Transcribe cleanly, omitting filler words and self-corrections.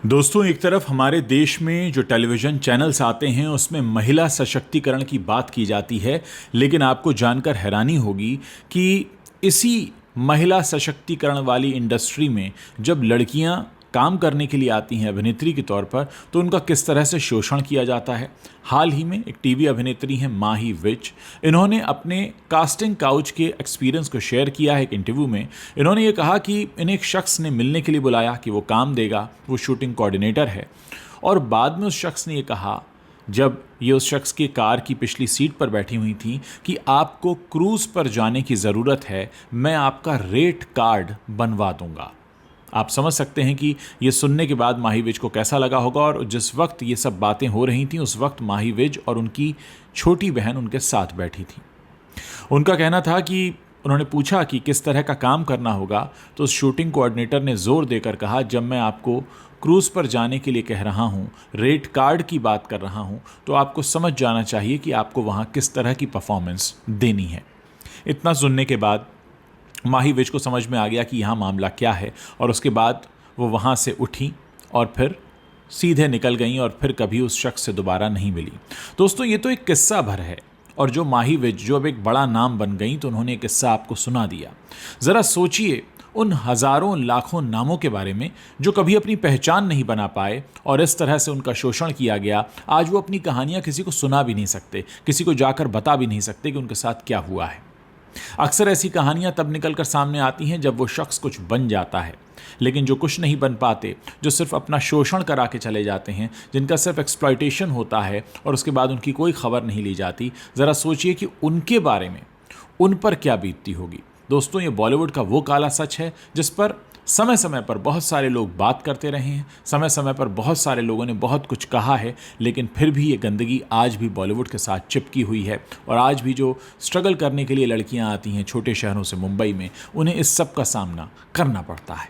दोस्तों, एक तरफ हमारे देश में जो टेलीविज़न चैनल्स आते हैं उसमें महिला सशक्तिकरण की बात की जाती है, लेकिन आपको जानकर हैरानी होगी कि इसी महिला सशक्तिकरण वाली इंडस्ट्री में जब लड़कियां काम करने के लिए आती हैं अभिनेत्री के तौर पर, तो उनका किस तरह से शोषण किया जाता है। हाल ही में एक टीवी अभिनेत्री हैं माही विज, इन्होंने अपने कास्टिंग काउच के एक्सपीरियंस को शेयर किया है एक इंटरव्यू में। इन्होंने ये कहा कि इन्हें एक शख्स ने मिलने के लिए बुलाया कि वो काम देगा, वो शूटिंग कोऑर्डिनेटर है, और बाद में उस शख्स ने ये कहा, जब ये उस शख्स की कार की पिछली सीट पर बैठी हुई थी, कि आपको क्रूज़ पर जाने की ज़रूरत है, मैं आपका रेट कार्ड बनवा दूंगा। आप समझ सकते हैं कि ये सुनने के बाद माही विज को कैसा लगा होगा। और जिस वक्त ये सब बातें हो रही थीं उस वक्त माही विज और उनकी छोटी बहन उनके साथ बैठी थी। उनका कहना था कि उन्होंने पूछा कि किस तरह का काम करना होगा, तो उस शूटिंग कोऑर्डिनेटर ने ज़ोर देकर कहा, जब मैं आपको क्रूज़ पर जाने के लिए कह रहा हूँ, रेट कार्ड की बात कर रहा हूँ, तो आपको समझ जाना चाहिए कि आपको वहाँ किस तरह की परफॉर्मेंस देनी है। इतना सुनने के बाद माही विज को समझ में आ गया कि यहाँ मामला क्या है, और उसके बाद वो वहाँ से उठी और फिर सीधे निकल गई और फिर कभी उस शख्स से दोबारा नहीं मिली। दोस्तों, ये तो एक किस्सा भर है, और जो माही विज जो अब एक बड़ा नाम बन गई, तो उन्होंने एक किस्सा आपको सुना दिया। ज़रा सोचिए उन हज़ारों लाखों नामों के बारे में जो कभी अपनी पहचान नहीं बना पाए और इस तरह से उनका शोषण किया गया। आज वो अपनी कहानियाँ किसी को सुना भी नहीं सकते, किसी को जाकर बता भी नहीं सकते कि उनके साथ क्या हुआ है। अक्सर ऐसी कहानियां तब निकलकर सामने आती हैं जब वो शख्स कुछ बन जाता है, लेकिन जो कुछ नहीं बन पाते, जो सिर्फ अपना शोषण करा के चले जाते हैं, जिनका सिर्फ एक्सप्लॉयटेशन होता है और उसके बाद उनकी कोई खबर नहीं ली जाती, ज़रा सोचिए कि उनके बारे में उन पर क्या बीतती होगी। दोस्तों, ये बॉलीवुड का वो काला सच है जिस पर समय समय पर बहुत सारे लोग बात करते रहे हैं, समय समय पर बहुत सारे लोगों ने बहुत कुछ कहा है, लेकिन फिर भी ये गंदगी आज भी बॉलीवुड के साथ चिपकी हुई है। और आज भी जो स्ट्रगल करने के लिए लड़कियां आती हैं छोटे शहरों से मुंबई में, उन्हें इस सब का सामना करना पड़ता है।